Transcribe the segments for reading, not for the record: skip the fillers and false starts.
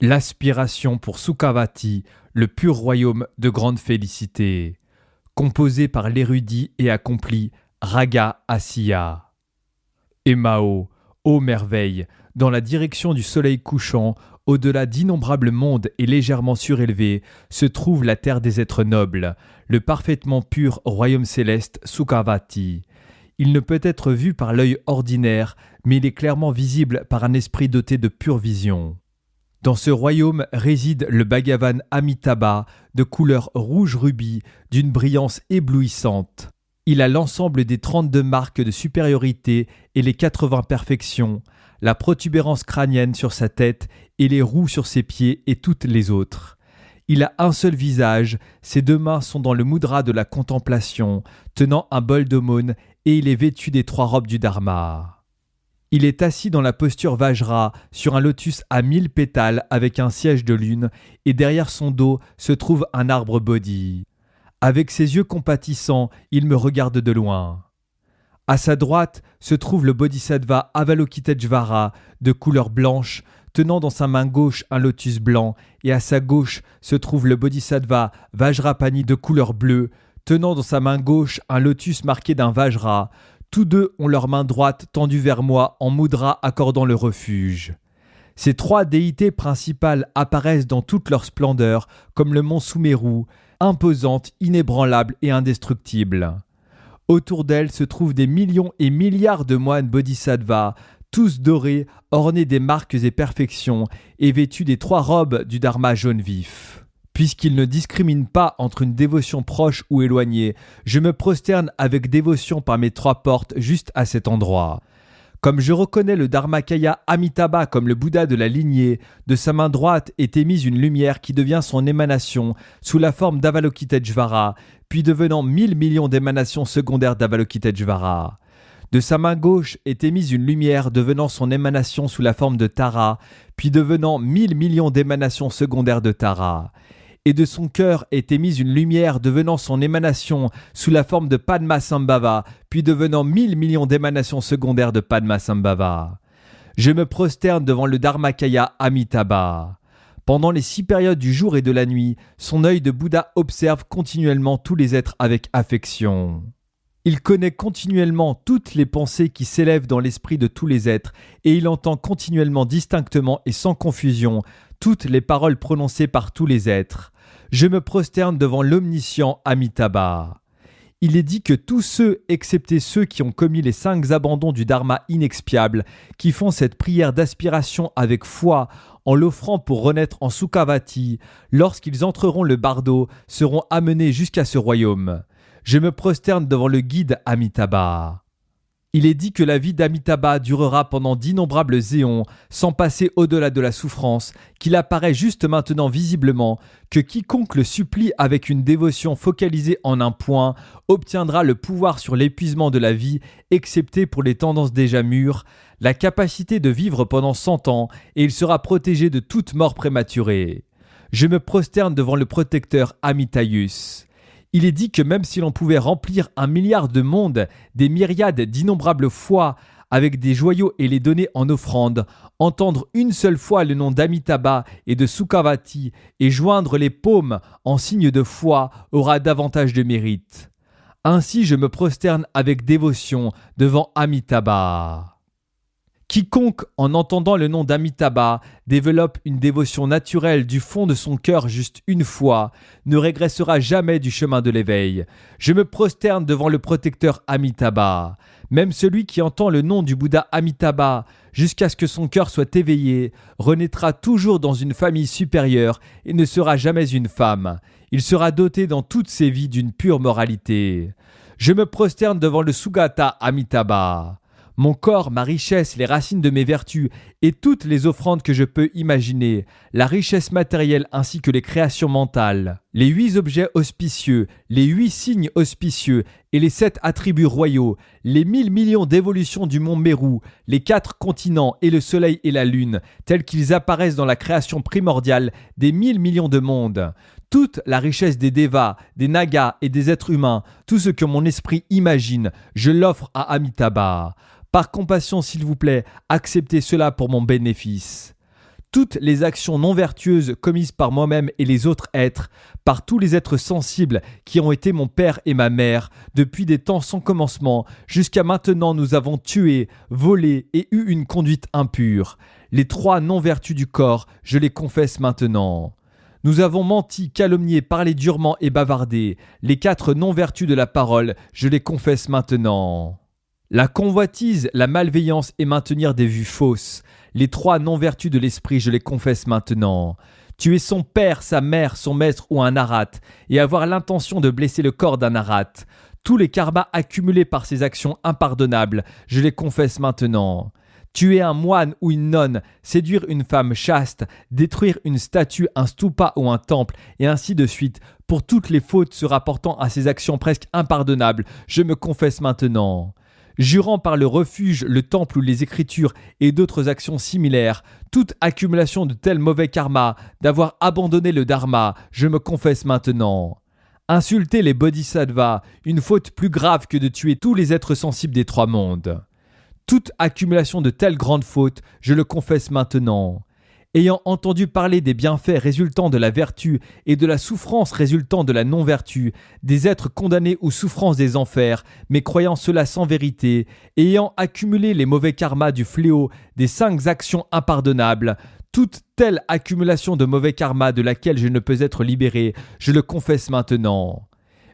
L'aspiration pour Sukhavati, le pur royaume de grande félicité, composé par l'érudit et accompli Raga Asiya. Et Mao, ô merveille, dans la direction du soleil couchant, au-delà d'innombrables mondes et légèrement surélevés, se trouve la terre des êtres nobles, le parfaitement pur royaume céleste Sukhavati. Il ne peut être vu par l'œil ordinaire, mais il est clairement visible par un esprit doté de pure vision. Dans ce royaume réside le Bhagavan Amitabha, de couleur rouge rubis, d'une brillance éblouissante. Il a l'ensemble des 32 marques de supériorité et les 80 perfections, la protubérance crânienne sur sa tête et les roues sur ses pieds et toutes les autres. Il a un seul visage, ses 2 mains sont dans le mudra de la contemplation, tenant un bol d'aumône, et il est vêtu des 3 robes du Dharma. Il est assis dans la posture Vajra sur un lotus à 1000 pétales avec un siège de lune, et derrière son dos se trouve un arbre bodhi. Avec ses yeux compatissants, il me regarde de loin. À sa droite se trouve le bodhisattva Avalokiteshvara de couleur blanche, tenant dans sa main gauche un lotus blanc, et à sa gauche se trouve le bodhisattva Vajrapani de couleur bleue, tenant dans sa main gauche un lotus marqué d'un Vajra. Tous deux ont leur main droite tendue vers moi en mudra accordant le refuge. Ces 3 déités principales apparaissent dans toute leur splendeur comme le mont Sumeru, imposante, inébranlable et indestructible. Autour d'elles se trouvent des millions et milliards de moines bodhisattvas, tous dorés, ornés des marques et perfections, et vêtus des 3 robes du Dharma jaune vif. Puisqu'ils ne discriminent pas entre une dévotion proche ou éloignée, je me prosterne avec dévotion par mes 3 portes juste à cet endroit. Comme je reconnais le Dharmakaya Amitabha comme le Bouddha de la lignée, de sa main droite est émise une lumière qui devient son émanation sous la forme d'Avalokiteshvara, puis devenant 1000 millions d'émanations secondaires d'Avalokiteshvara. De sa main gauche est émise une lumière devenant son émanation sous la forme de Tara, puis devenant 1000 millions d'émanations secondaires de Tara. Et de son cœur est émise une lumière devenant son émanation sous la forme de Padmasambhava, puis devenant 1000 millions d'émanations secondaires de Padmasambhava. Je me prosterne devant le Dharmakaya Amitabha. Pendant les 6 périodes du jour et de la nuit, son œil de Bouddha observe continuellement tous les êtres avec affection. Il connaît continuellement toutes les pensées qui s'élèvent dans l'esprit de tous les êtres, et il entend continuellement distinctement et sans confusion toutes les paroles prononcées par tous les êtres. Je me prosterne devant l'omniscient Amitabha. Il est dit que tous ceux, excepté ceux qui ont commis les 5 abandons du Dharma inexpiable, qui font cette prière d'aspiration avec foi, en l'offrant pour renaître en Sukhavati, lorsqu'ils entreront le bardo, seront amenés jusqu'à ce royaume. Je me prosterne devant le guide Amitabha. Il est dit que la vie d'Amitabha durera pendant d'innombrables éons, sans passer au-delà de la souffrance, qu'il apparaît juste maintenant visiblement, que quiconque le supplie avec une dévotion focalisée en un point, obtiendra le pouvoir sur l'épuisement de la vie, excepté pour les tendances déjà mûres, la capacité de vivre pendant 100 ans, et il sera protégé de toute mort prématurée. Je me prosterne devant le protecteur Amitayus. Il est dit que même si l'on pouvait remplir 1 milliard de mondes, des myriades d'innombrables fois, avec des joyaux et les donner en offrande, entendre une seule fois le nom d'Amitabha et de Sukhavati et joindre les paumes en signe de foi aura davantage de mérite. Ainsi je me prosterne avec dévotion devant Amitabha. Quiconque, en entendant le nom d'Amitabha, développe une dévotion naturelle du fond de son cœur juste une fois, ne régressera jamais du chemin de l'éveil. Je me prosterne devant le protecteur Amitabha. Même celui qui entend le nom du Bouddha Amitabha, jusqu'à ce que son cœur soit éveillé, renaîtra toujours dans une famille supérieure et ne sera jamais une femme. Il sera doté dans toutes ses vies d'une pure moralité. Je me prosterne devant le Sugata Amitabha. Mon corps, ma richesse, les racines de mes vertus et toutes les offrandes que je peux imaginer, la richesse matérielle ainsi que les créations mentales, les 8 objets auspicieux, les 8 signes auspicieux et les 7 attributs royaux, les 1000 millions d'évolutions du mont Meru, les 4 continents et le soleil et la lune, tels qu'ils apparaissent dans la création primordiale des 1000 millions de mondes, toute la richesse des devas, des nagas et des êtres humains, tout ce que mon esprit imagine, je l'offre à Amitabha. Par compassion, s'il vous plaît, acceptez cela pour mon bénéfice. toutes les actions non vertueuses commises par moi-même et les autres êtres, par tous les êtres sensibles qui ont été mon père et ma mère, depuis des temps sans commencement, jusqu'à maintenant nous avons tué, volé et eu une conduite impure. Les 3 non-vertus du corps, je les confesse maintenant. Nous avons menti, calomnié, parlé durement et bavardé. Les 4 non-vertus de la parole, je les confesse maintenant. La convoitise, la malveillance et maintenir des vues fausses. Les 3 non-vertus de l'esprit, je les confesse maintenant. Tuer son père, sa mère, son maître ou un arhat, et avoir l'intention de blesser le corps d'un arhat. Tous les karmas accumulés par ces actions impardonnables, je les confesse maintenant. Tuer un moine ou une nonne, séduire une femme chaste, détruire une statue, un stupa ou un temple, et ainsi de suite. Pour toutes les fautes se rapportant à ces actions presque impardonnables, je me confesse maintenant. Jurant par le refuge, le temple ou les écritures et d'autres actions similaires, toute accumulation de tels mauvais karmas, d'avoir abandonné le dharma, je me confesse maintenant. Insulter les bodhisattvas, une faute plus grave que de tuer tous les êtres sensibles des 3 mondes. Toute accumulation de telles grandes fautes, je le confesse maintenant. Ayant entendu parler des bienfaits résultant de la vertu et de la souffrance résultant de la non-vertu, des êtres condamnés aux souffrances des enfers, mais croyant cela sans vérité, ayant accumulé les mauvais karmas du fléau des 5 actions impardonnables, toute telle accumulation de mauvais karmas de laquelle je ne peux être libéré, je le confesse maintenant.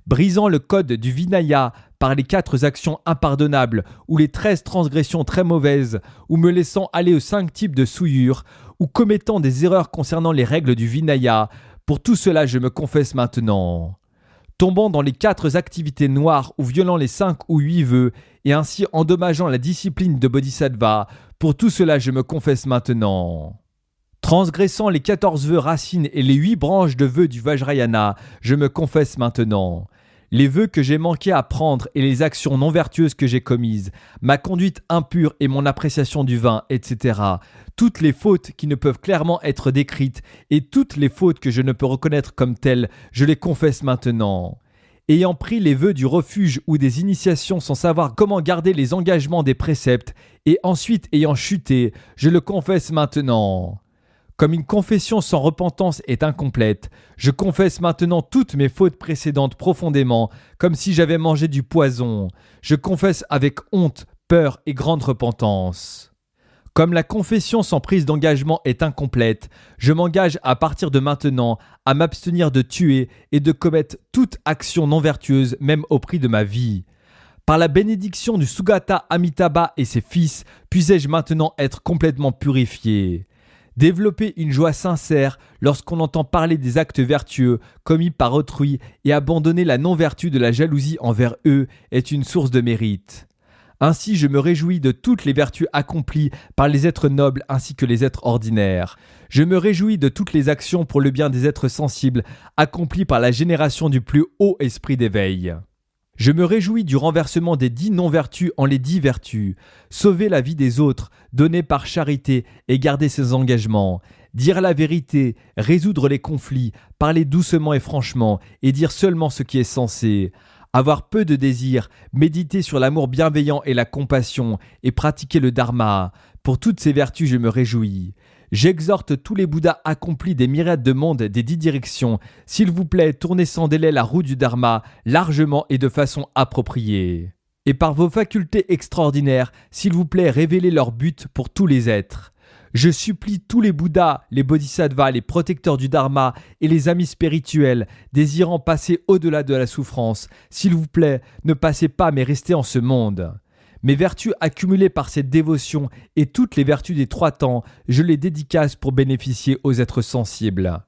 Brisant le code du Vinaya par les 4 actions impardonnables ou les 13 transgressions très mauvaises, ou me laissant aller aux 5 types de souillures, ou commettant des erreurs concernant les règles du Vinaya, pour tout cela je me confesse maintenant. Tombant dans les 4 activités noires ou violant les 5 ou 8 vœux, et ainsi endommageant la discipline de Bodhisattva, pour tout cela je me confesse maintenant. Transgressant les 14 vœux racines et les 8 branches de vœux du Vajrayana, je me confesse maintenant. Les vœux que j'ai manqué à prendre et les actions non vertueuses que j'ai commises, ma conduite impure et mon appréciation du vin, etc. Toutes les fautes qui ne peuvent clairement être décrites et toutes les fautes que je ne peux reconnaître comme telles, je les confesse maintenant. Ayant pris les vœux du refuge ou des initiations sans savoir comment garder les engagements des préceptes et ensuite ayant chuté, je le confesse maintenant. Comme une confession sans repentance est incomplète, je confesse maintenant toutes mes fautes précédentes profondément, comme si j'avais mangé du poison. Je confesse avec honte, peur et grande repentance. Comme la confession sans prise d'engagement est incomplète, je m'engage à partir de maintenant à m'abstenir de tuer et de commettre toute action non vertueuse, même au prix de ma vie. Par la bénédiction du Sugata Amitabha et ses fils, puissais-je maintenant être complètement purifié. Développer une joie sincère lorsqu'on entend parler des actes vertueux commis par autrui et abandonner la non-vertu de la jalousie envers eux est une source de mérite. Ainsi, je me réjouis de toutes les vertus accomplies par les êtres nobles ainsi que les êtres ordinaires. Je me réjouis de toutes les actions pour le bien des êtres sensibles accomplies par la génération du plus haut esprit d'éveil. Je me réjouis du renversement des 10 non-vertus en les 10 vertus, sauver la vie des autres, donner par charité et garder ses engagements, dire la vérité, résoudre les conflits, parler doucement et franchement et dire seulement ce qui est censé, avoir peu de désirs, méditer sur l'amour bienveillant et la compassion et pratiquer le dharma. Pour toutes ces vertus, je me réjouis. J'exhorte tous les Bouddhas accomplis des myriades de mondes des 10 directions, s'il vous plaît, tournez sans délai la roue du Dharma, largement et de façon appropriée. Et par vos facultés extraordinaires, s'il vous plaît, révélez leur but pour tous les êtres. Je supplie tous les Bouddhas, les Bodhisattvas, les protecteurs du Dharma et les amis spirituels, désirant passer au-delà de la souffrance, s'il vous plaît, ne passez pas mais restez en ce monde. Mes vertus accumulées par cette dévotion et toutes les vertus des 3 temps, je les dédicace pour bénéficier aux êtres sensibles.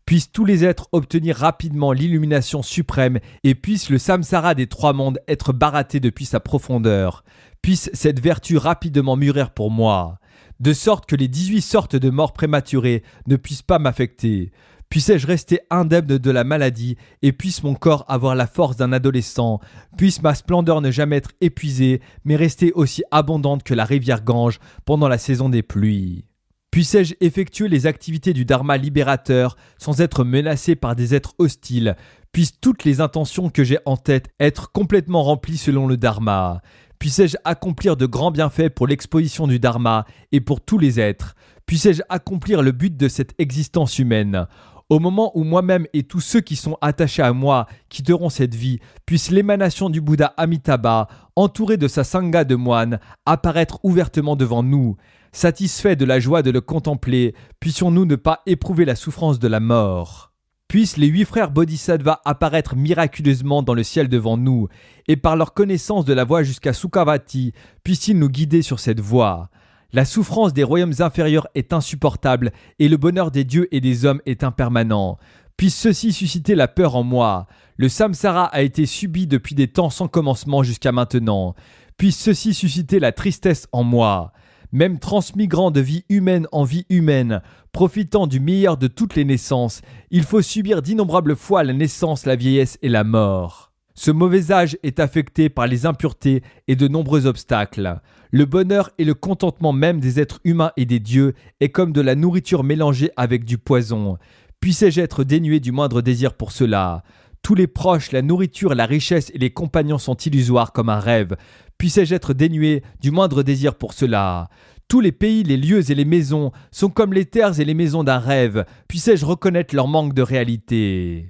Puissent tous les êtres obtenir rapidement l'illumination suprême et puisse le samsara des 3 mondes être baratté depuis sa profondeur. Puisse cette vertu rapidement mûrir pour moi, de sorte que les 18 sortes de morts prématurées ne puissent pas m'affecter. Puissais-je rester indemne de la maladie et puisse mon corps avoir la force d'un adolescent, puisse ma splendeur ne jamais être épuisée, mais rester aussi abondante que la rivière Gange pendant la saison des pluies. Puissais-je effectuer les activités du Dharma libérateur sans être menacé par des êtres hostiles, puissent toutes les intentions que j'ai en tête être complètement remplies selon le Dharma. Puissais-je accomplir de grands bienfaits pour l'exposition du Dharma et pour tous les êtres. Puissé-je accomplir le but de cette existence humaine. Au moment où moi-même et tous ceux qui sont attachés à moi quitteront cette vie, puisse l'émanation du Bouddha Amitabha, entouré de sa sangha de moines, apparaître ouvertement devant nous. Satisfaits de la joie de le contempler, puissions-nous ne pas éprouver la souffrance de la mort. Puissent les 8 frères Bodhisattvas apparaître miraculeusement dans le ciel devant nous, et par leur connaissance de la voie jusqu'à Sukhavati, puissent-ils nous guider sur cette voie. La souffrance des royaumes inférieurs est insupportable, et le bonheur des dieux et des hommes est impermanent. Puisse ceci susciter la peur en moi. Le samsara a été subi depuis des temps sans commencement jusqu'à maintenant. Puisse ceci susciter la tristesse en moi. Même transmigrant de vie humaine en vie humaine, profitant du meilleur de toutes les naissances, il faut subir d'innombrables fois la naissance, la vieillesse et la mort. Ce mauvais âge est affecté par les impuretés et de nombreux obstacles. Le bonheur et le contentement même des êtres humains et des dieux est comme de la nourriture mélangée avec du poison. Puissé-je être dénué du moindre désir pour cela? Tous les proches, la nourriture, la richesse et les compagnons sont illusoires comme un rêve. Puissé-je être dénué du moindre désir pour cela? Tous les pays, les lieux et les maisons sont comme les terres et les maisons d'un rêve. Puissé-je reconnaître leur manque de réalité?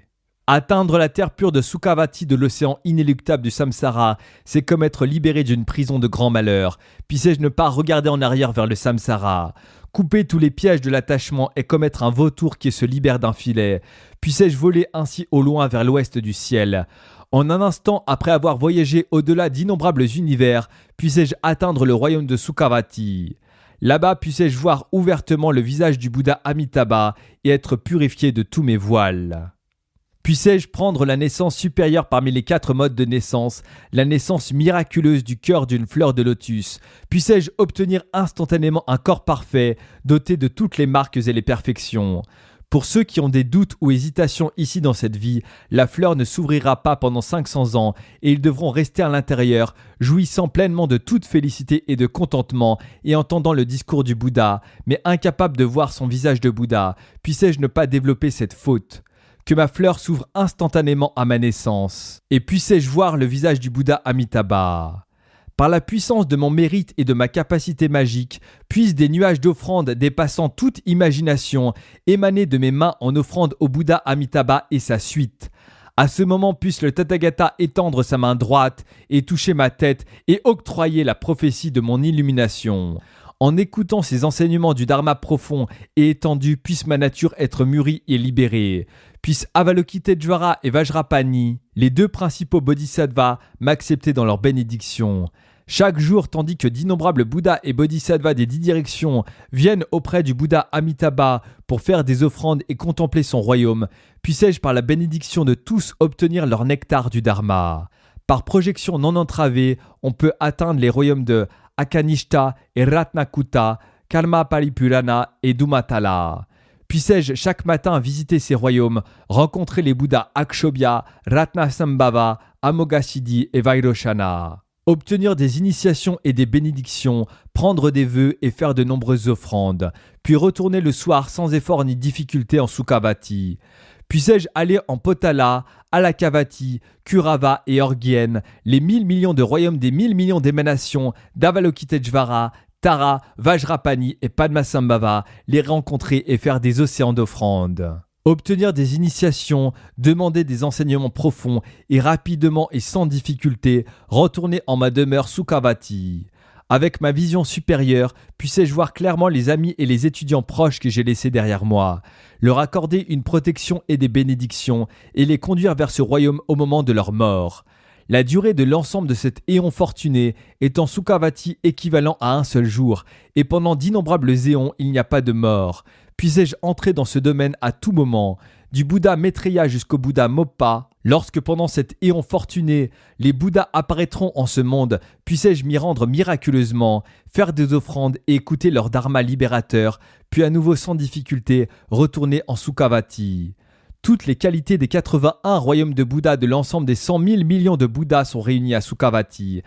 Atteindre la terre pure de Sukhavati de l'océan inéluctable du samsara, c'est comme être libéré d'une prison de grand malheur. Puissé-je ne pas regarder en arrière vers le samsara? Couper tous les pièges de l'attachement est comme être un vautour qui se libère d'un filet. Puissé-je voler ainsi au loin vers l'ouest du ciel? En un instant, après avoir voyagé au-delà d'innombrables univers, puissé-je atteindre le royaume de Sukhavati. Là-bas, puissé-je voir ouvertement le visage du Bouddha Amitabha et être purifié de tous mes voiles. Puissé-je prendre la naissance supérieure parmi les 4 modes de naissance, la naissance miraculeuse du cœur d'une fleur de lotus. Puissé-je obtenir instantanément un corps parfait, doté de toutes les marques et les perfections. Pour ceux qui ont des doutes ou hésitations ici dans cette vie, la fleur ne s'ouvrira pas pendant 500 ans et ils devront rester à l'intérieur, jouissant pleinement de toute félicité et de contentement et entendant le discours du Bouddha, mais incapables de voir son visage de Bouddha. Puissé-je ne pas développer cette faute? Que ma fleur s'ouvre instantanément à ma naissance. Et puissé-je voir le visage du Bouddha Amitabha. Par la puissance de mon mérite et de ma capacité magique, puissent des nuages d'offrandes dépassant toute imagination émaner de mes mains en offrande au Bouddha Amitabha et sa suite. À ce moment puisse le Tathagata étendre sa main droite et toucher ma tête et octroyer la prophétie de mon illumination. En écoutant ces enseignements du Dharma profond et étendu, puisse ma nature être mûrie et libérée. Puisse Avalokiteshvara et Vajrapani, les 2 principaux bodhisattvas, m'accepter dans leur bénédiction. Chaque jour, tandis que d'innombrables Bouddhas et Bodhisattvas des 10 directions viennent auprès du Bouddha Amitabha pour faire des offrandes et contempler son royaume, puissé-je par la bénédiction de tous obtenir leur nectar du Dharma. Par projection non entravée, on peut atteindre les royaumes de Akanishta et Ratnakuta, Karma Paripurana et Dhumatala. Puissé-je chaque matin visiter ces royaumes, rencontrer les Bouddhas Akshobhya, Ratnasambhava, Amoghasiddhi et Vairochana. Obtenir des initiations et des bénédictions, prendre des vœux et faire de nombreuses offrandes, puis retourner le soir sans effort ni difficulté en Sukhavati. Puissé-je aller en Potala, Alakavati, Kurava et Orgyen, les 1000 millions de royaumes des 1000 millions d'émanations d'Avalokiteshvara, Tara, Vajrapani et Padmasambhava, les rencontrer et faire des océans d'offrandes. Obtenir des initiations, demander des enseignements profonds et rapidement et sans difficulté, retourner en ma demeure Sukhavati. Avec ma vision supérieure, puissé-je voir clairement les amis et les étudiants proches que j'ai laissés derrière moi, leur accorder une protection et des bénédictions et les conduire vers ce royaume au moment de leur mort. La durée de l'ensemble de cet éon fortuné est en Sukhavati équivalent à un seul jour, et pendant d'innombrables éons, il n'y a pas de mort. Puissé-je entrer dans ce domaine à tout moment, du Bouddha Maitreya jusqu'au Bouddha Moppa, lorsque pendant cet éon fortuné, les Bouddhas apparaîtront en ce monde, puissé-je m'y rendre miraculeusement, faire des offrandes et écouter leur dharma libérateur, puis à nouveau sans difficulté, retourner en Sukhavati. Toutes les qualités des 81 royaumes de Bouddha de l'ensemble des 100 000 millions de Bouddhas sont réunis à Sukhavati.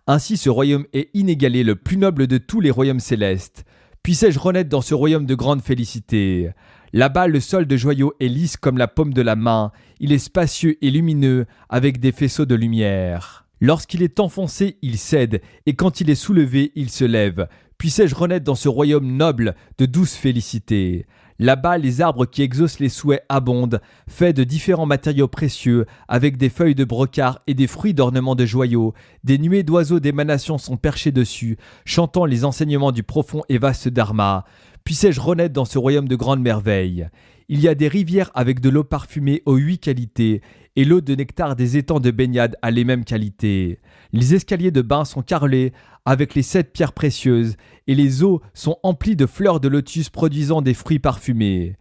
Ainsi, ce royaume est inégalé, le plus noble de tous les royaumes célestes. Puissé-je renaître dans ce royaume de grande félicité. Là-bas, le sol de joyaux est lisse comme la paume de la main. Il est spacieux et lumineux, avec des faisceaux de lumière. Lorsqu'il est enfoncé, il cède, et quand il est soulevé, il se lève. Puissé-je renaître dans ce royaume noble de douce félicité. Là-bas, les arbres qui exaucent les souhaits abondent, faits de différents matériaux précieux, avec des feuilles de brocart et des fruits d'ornements de joyaux. Des nuées d'oiseaux d'émanation sont perchés dessus, chantant les enseignements du profond et vaste Dharma. Puissé-je renaître dans ce royaume de grandes merveilles. Il y a des rivières avec de l'eau parfumée aux 8 qualités, et l'eau de nectar des étangs de baignade a les mêmes qualités. Les escaliers de bain sont carrelés avec les 7 pierres précieuses, et les eaux sont emplies de fleurs de lotus produisant des fruits parfumés.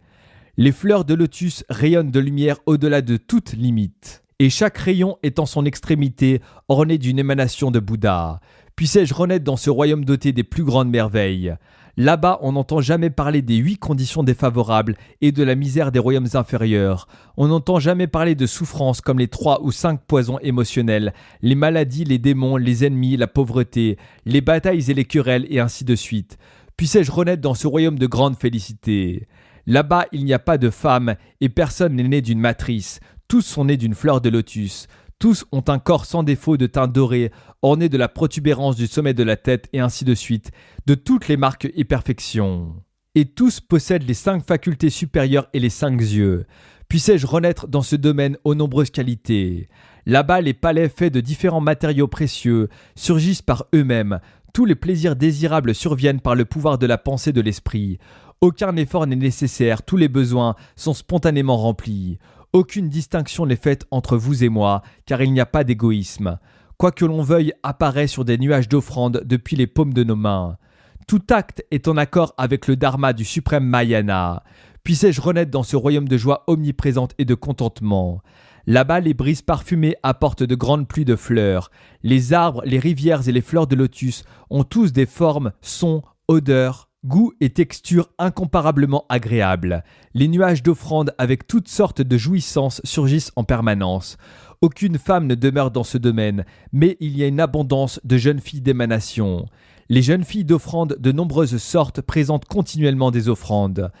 Les fleurs de lotus rayonnent de lumière au-delà de toute limite, et chaque rayon est en son extrémité orné d'une émanation de Bouddha. Puissé-je renaître dans ce royaume doté des plus grandes merveilles. Là-bas, on n'entend jamais parler des 8 conditions défavorables et de la misère des royaumes inférieurs. On n'entend jamais parler de souffrances comme les 3 ou 5 poisons émotionnels, les maladies, les démons, les ennemis, la pauvreté, les batailles et les querelles, et ainsi de suite. Puissé-je renaître dans ce royaume de grande félicité. Là-bas, il n'y a pas de femme et personne n'est né d'une matrice. Tous sont nés d'une fleur de lotus. Tous ont un corps sans défaut de teint doré, orné de la protubérance du sommet de la tête, et ainsi de suite, de toutes les marques et perfections. Et tous possèdent les 5 facultés supérieures et les 5 yeux. Puissé-je renaître dans ce domaine aux nombreuses qualités. Là-bas, les palais faits de différents matériaux précieux surgissent par eux-mêmes. Tous les plaisirs désirables surviennent par le pouvoir de la pensée de l'esprit. Aucun effort n'est nécessaire, tous les besoins sont spontanément remplis. Aucune distinction n'est faite entre vous et moi, car il n'y a pas d'égoïsme. Quoi que l'on veuille apparaît sur des nuages d'offrandes depuis les paumes de nos mains. Tout acte est en accord avec le dharma du suprême Mahayana. Puissé-je renaître dans ce royaume de joie omniprésente et de contentement. Là-bas, les brises parfumées apportent de grandes pluies de fleurs. Les arbres, les rivières et les fleurs de lotus ont tous des formes, sons, odeurs, goût et texture incomparablement agréables. Les nuages d'offrandes avec toutes sortes de jouissances surgissent en permanence. Aucune femme ne demeure dans ce domaine, mais il y a une abondance de jeunes filles d'émanation. Les jeunes filles d'offrandes de nombreuses sortes présentent continuellement des offrandes.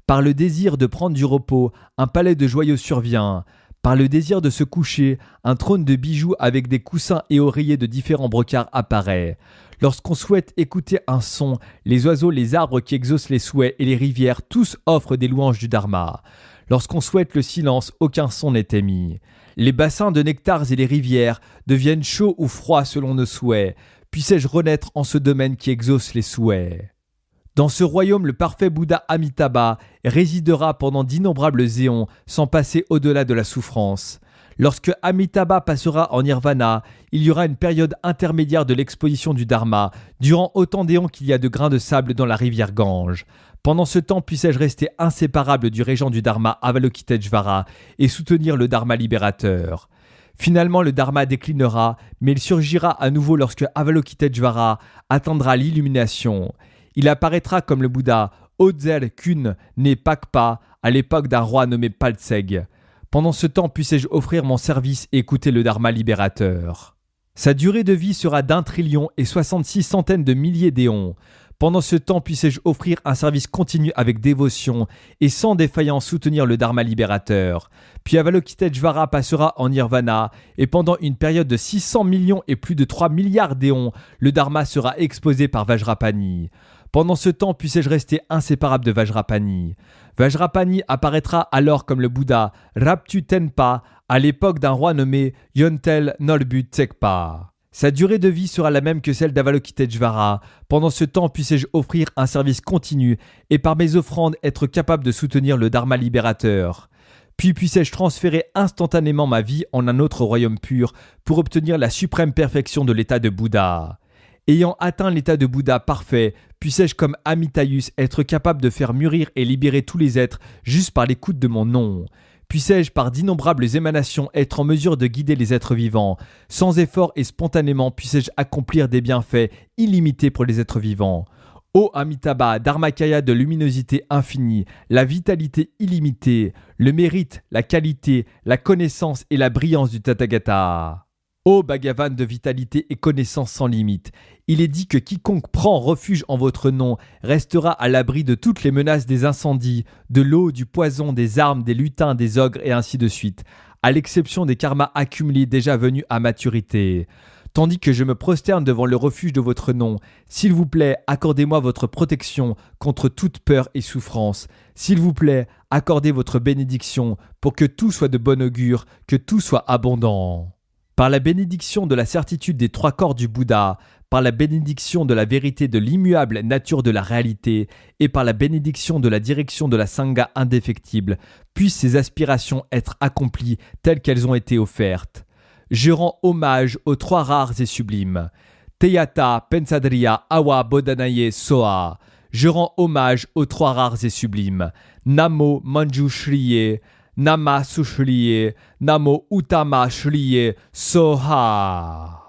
Par le désir de prendre du repos, un palais de joyaux survient. Par le désir de se coucher, un trône de bijoux avec des coussins et oreillers de différents brocarts apparaît. Lorsqu'on souhaite écouter un son, les oiseaux, les arbres qui exaucent les souhaits et les rivières, tous offrent des louanges du Dharma. Lorsqu'on souhaite le silence, aucun son n'est émis. Les bassins de nectars et les rivières deviennent chauds ou froids selon nos souhaits. Puissé-je renaître en ce domaine qui exauce les souhaits. Dans ce royaume, le parfait Bouddha Amitabha résidera pendant d'innombrables éons sans passer au-delà de la souffrance. Lorsque Amitabha passera en nirvana, il y aura une période intermédiaire de l'exposition du Dharma, durant autant d'éons qu'il y a de grains de sable dans la rivière Gange. Pendant ce temps, puissé-je rester inséparable du régent du Dharma Avalokiteshvara et soutenir le Dharma libérateur. Finalement, le Dharma déclinera, mais il surgira à nouveau lorsque Avalokiteshvara atteindra l'illumination. Il apparaîtra comme le Bouddha Ozel Kun né Pakpa à l'époque d'un roi nommé Paltseg. Pendant ce temps, puissé-je offrir mon service et écouter le Dharma libérateur. Sa durée de vie sera d'1 trillion et 66 centaines de milliers d'éons. Pendant ce temps, puissé-je offrir un service continu avec dévotion et sans défaillance soutenir le Dharma libérateur. Puis Avalokiteshvara passera en nirvana et pendant une période de 600 millions et plus de 3 milliards d'éons, le Dharma sera exposé par Vajrapani. Pendant ce temps, puissé-je rester inséparable de Vajrapani. Vajrapani apparaîtra alors comme le Bouddha Raptu Tenpa à l'époque d'un roi nommé Yontel Nolbu Tsekpa. Sa durée de vie sera la même que celle d'Avalokiteshvara. Pendant ce temps, puissé-je offrir un service continu et par mes offrandes être capable de soutenir le Dharma libérateur. Puis puissé-je transférer instantanément ma vie en un autre royaume pur pour obtenir la suprême perfection de l'état de Bouddha. Ayant atteint l'état de Bouddha parfait, puissé-je comme Amitayus être capable de faire mûrir et libérer tous les êtres juste par l'écoute de mon nom. Puissé-je par d'innombrables émanations être en mesure de guider les êtres vivants. Sans effort et spontanément puissé-je accomplir des bienfaits illimités pour les êtres vivants. Ô Amitabha, Dharmakaya de luminosité infinie, la vitalité illimitée, le mérite, la qualité, la connaissance et la brillance du Tathagata. Ô Bhagavan de vitalité et connaissance sans limite, il est dit que quiconque prend refuge en votre nom restera à l'abri de toutes les menaces des incendies, de l'eau, du poison, des armes, des lutins, des ogres et ainsi de suite, à l'exception des karmas accumulés déjà venus à maturité. tandis que je me prosterne devant le refuge de votre nom. S'il vous plaît, accordez-moi votre protection contre toute peur et souffrance. S'il vous plaît, accordez votre bénédiction pour que tout soit de bon augure, que tout soit abondant. Par la bénédiction de la certitude des 3 corps du Bouddha, par la bénédiction de la vérité de l'immuable nature de la réalité et par la bénédiction de la direction de la Sangha indéfectible, puissent ces aspirations être accomplies telles qu'elles ont été offertes. Je rends hommage aux 3 rares et sublimes. Teyata Pensadriya Awa Bodhanaye Soa. Je rends hommage aux 3 rares et sublimes. Namo Manju Shriye, Nama Sushriye, Namo Uttama Shriye Soha.